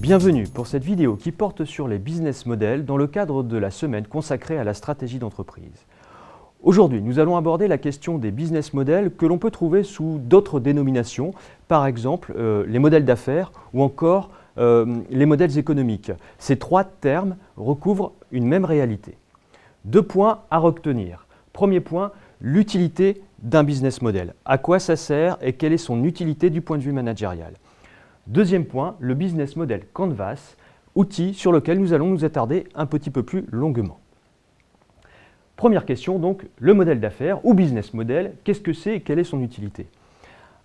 Bienvenue pour cette vidéo qui porte sur les business models dans le cadre de la semaine consacrée à la stratégie d'entreprise. Aujourd'hui, nous allons aborder la question des business models que l'on peut trouver sous d'autres dénominations, par exemple les modèles d'affaires ou encore les modèles économiques. Ces trois termes recouvrent une même réalité. Deux points à retenir. Premier point, l'utilité d'un business model. À quoi ça sert et quelle est son utilité du point de vue managérial. Deuxième point, le business model Canvas, outil sur lequel nous allons nous attarder un petit peu plus longuement. Première question donc, le modèle d'affaires ou business model, qu'est-ce que c'est et quelle est son utilité?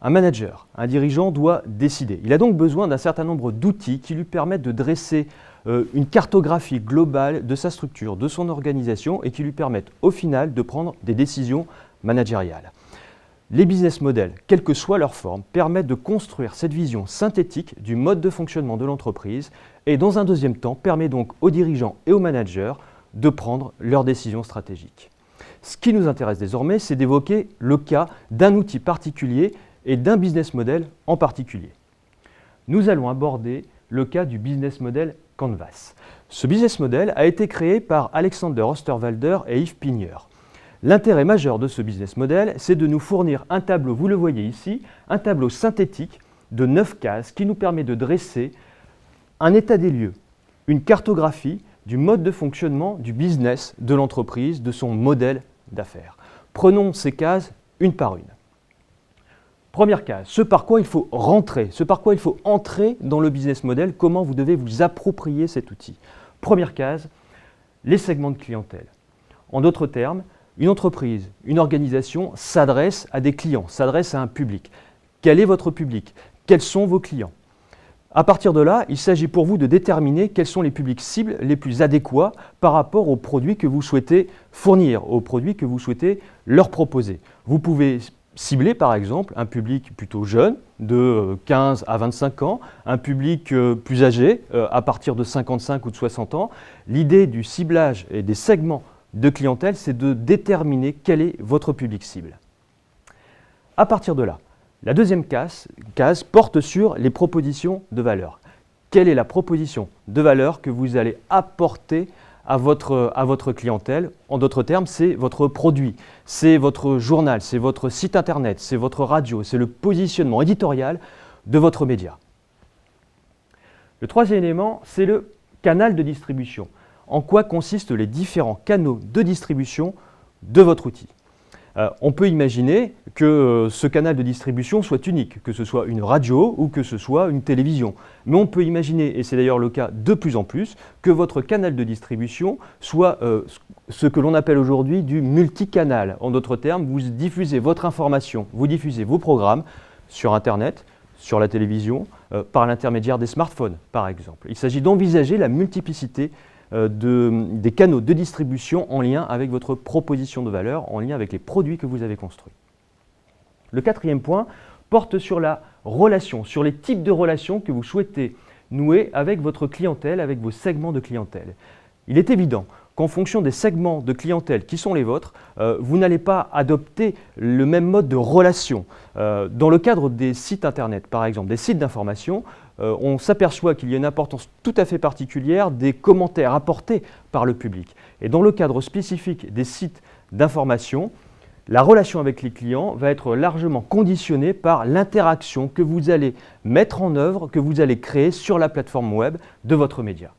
Un manager, un dirigeant doit décider. Il a donc besoin d'un certain nombre d'outils qui lui permettent de dresser une cartographie globale de sa structure, de son organisation et qui lui permettent au final de prendre des décisions managériales. Les business models, quelle que soit leur forme, permettent de construire cette vision synthétique du mode de fonctionnement de l'entreprise et dans un deuxième temps permet donc aux dirigeants et aux managers de prendre leurs décisions stratégiques. Ce qui nous intéresse désormais, c'est d'évoquer le cas d'un outil particulier et d'un business model en particulier. Nous allons aborder le cas du business model Canvas. Ce business model a été créé par Alexander Osterwalder et Yves Pigneur. L'intérêt majeur de ce business model, c'est de nous fournir un tableau, vous le voyez ici, un tableau synthétique de 9 cases qui nous permet de dresser un état des lieux, une cartographie du mode de fonctionnement du business de l'entreprise, de son modèle d'affaires. Prenons ces cases une par une. Première case, ce par quoi il faut rentrer, ce par quoi il faut entrer dans le business model, comment vous devez vous approprier cet outil. Première case, les segments de clientèle. En d'autres termes, une entreprise, une organisation s'adresse à des clients, s'adresse à un public. Quel est votre public? Quels sont vos clients? À partir de là, il s'agit pour vous de déterminer quels sont les publics cibles les plus adéquats par rapport aux produits que vous souhaitez fournir, aux produits que vous souhaitez leur proposer. Vous pouvez cibler par exemple un public plutôt jeune, de 15 à 25 ans, un public plus âgé, à partir de 55 ou de 60 ans. L'idée du ciblage et des segments de clientèle, c'est de déterminer quel est votre public cible. À partir de là, la deuxième case porte sur les propositions de valeur. Quelle est la proposition de valeur que vous allez apporter à votre clientèle? En d'autres termes, c'est votre produit, c'est votre journal, c'est votre site internet, c'est votre radio, c'est le positionnement éditorial de votre média. Le troisième élément, c'est le canal de distribution. En quoi consistent les différents canaux de distribution de votre outil? On peut imaginer que ce canal de distribution soit unique, que ce soit une radio ou que ce soit une télévision. Mais on peut imaginer, et c'est d'ailleurs le cas de plus en plus, que votre canal de distribution soit ce que l'on appelle aujourd'hui du multicanal. En d'autres termes, vous diffusez votre information, vous diffusez vos programmes sur Internet, sur la télévision, par l'intermédiaire des smartphones, par exemple. Il s'agit d'envisager la multiplicité des canaux de distribution en lien avec votre proposition de valeur, en lien avec les produits que vous avez construits. Le quatrième point porte sur la relation, sur les types de relations que vous souhaitez nouer avec votre clientèle, avec vos segments de clientèle. Il est évident qu'en fonction des segments de clientèle qui sont les vôtres, vous n'allez pas adopter le même mode de relation. Dans le cadre des sites internet, par exemple, des sites d'information, on s'aperçoit qu'il y a une importance tout à fait particulière des commentaires apportés par le public. Et dans le cadre spécifique des sites d'information, la relation avec les clients va être largement conditionnée par l'interaction que vous allez mettre en œuvre, que vous allez créer sur la plateforme web de votre média.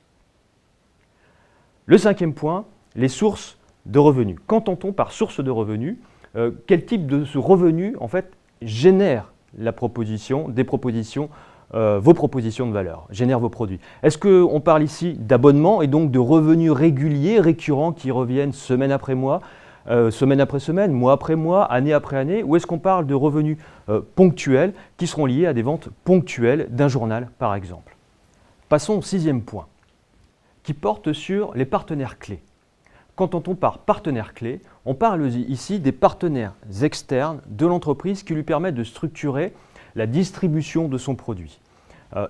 Le cinquième point, les sources de revenus. Qu'entend-on par source de revenus? Quel type de revenu en fait génère vos propositions de valeur, génère vos produits? Est-ce qu'on parle ici d'abonnement et donc de revenus réguliers, récurrents qui reviennent semaine après mois, semaine après semaine, mois après mois, année après année, ou est-ce qu'on parle de revenus ponctuels qui seront liés à des ventes ponctuelles d'un journal par exemple? Passons au sixième point, qui porte sur les partenaires clés. Qu'entend-on par partenaires clés? On parle ici des partenaires externes de l'entreprise qui lui permettent de structurer la distribution de son produit.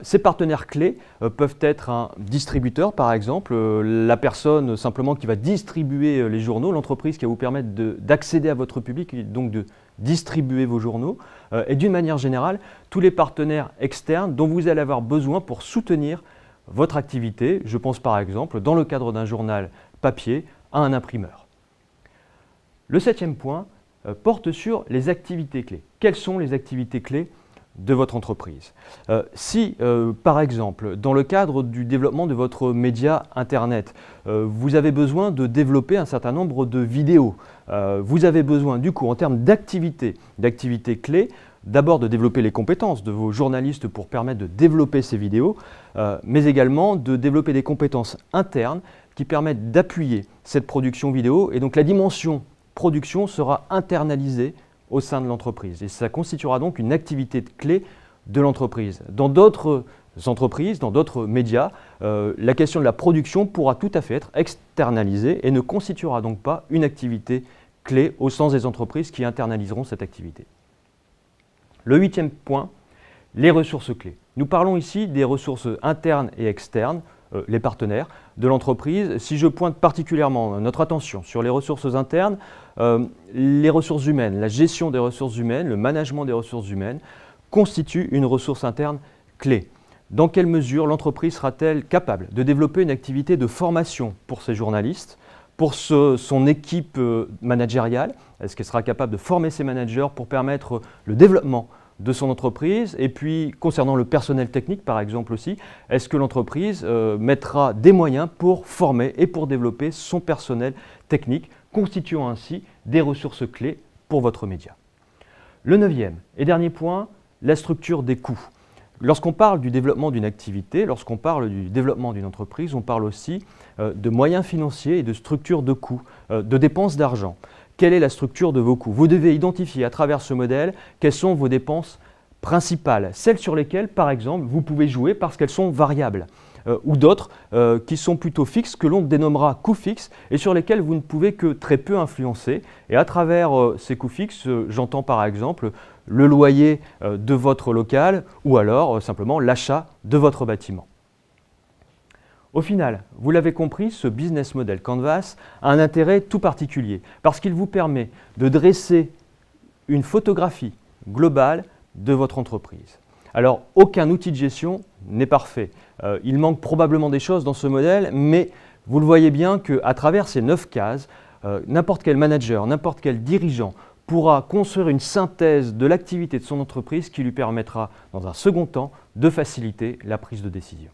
Ces partenaires clés peuvent être un distributeur par exemple, la personne simplement qui va distribuer les journaux, l'entreprise qui va vous permettre d'accéder à votre public et donc de distribuer vos journaux et d'une manière générale tous les partenaires externes dont vous allez avoir besoin pour soutenir votre activité. Je pense par exemple, dans le cadre d'un journal papier, à un imprimeur. Le 7e point porte sur les activités clés. Quelles sont les activités clés de votre entreprise? Si, par exemple, dans le cadre du développement de votre média Internet, vous avez besoin de développer un certain nombre de vidéos, vous avez besoin du coup, en termes d'activités clés, d'abord de développer les compétences de vos journalistes pour permettre de développer ces vidéos, mais également de développer des compétences internes qui permettent d'appuyer cette production vidéo, et donc la dimension production sera internalisée au sein de l'entreprise. Et ça constituera donc une activité clé de l'entreprise. Dans d'autres entreprises, dans d'autres médias, la question de la production pourra tout à fait être externalisée et ne constituera donc pas une activité clé au sens des entreprises qui internaliseront cette activité. Le 8e point, les ressources clés. Nous parlons ici des ressources internes et externes, les partenaires de l'entreprise. Si je pointe particulièrement notre attention sur les ressources internes, les ressources humaines, la gestion des ressources humaines, le management des ressources humaines constituent une ressource interne clé. Dans quelle mesure l'entreprise sera-t-elle capable de développer une activité de formation pour ses journalistes, pour son équipe managériale? Est-ce qu'elle sera capable de former ses managers pour permettre le développement de son entreprise? Et puis, concernant le personnel technique, par exemple aussi, est-ce que l'entreprise mettra des moyens pour former et pour développer son personnel technique, constituant ainsi des ressources clés pour votre média? Le 9e et dernier point, la structure des coûts. Lorsqu'on parle du développement d'une activité, lorsqu'on parle du développement d'une entreprise, on parle aussi de moyens financiers et de structure de coûts, de dépenses d'argent. Quelle est la structure de vos coûts? Vous devez identifier à travers ce modèle quelles sont vos dépenses principales, celles sur lesquelles, par exemple, vous pouvez jouer parce qu'elles sont variables, ou d'autres qui sont plutôt fixes, que l'on dénommera coûts fixes, et sur lesquels vous ne pouvez que très peu influencer. Et à travers ces coûts fixes, j'entends par exemple le loyer de votre local, ou alors simplement l'achat de votre bâtiment. Au final, vous l'avez compris, ce business model Canvas a un intérêt tout particulier parce qu'il vous permet de dresser une photographie globale de votre entreprise. Alors, aucun outil de gestion n'est parfait. Il manque probablement des choses dans ce modèle, mais vous le voyez bien qu'à travers ces 9 cases, n'importe quel manager, n'importe quel dirigeant pourra construire une synthèse de l'activité de son entreprise qui lui permettra, dans un second temps, de faciliter la prise de décision.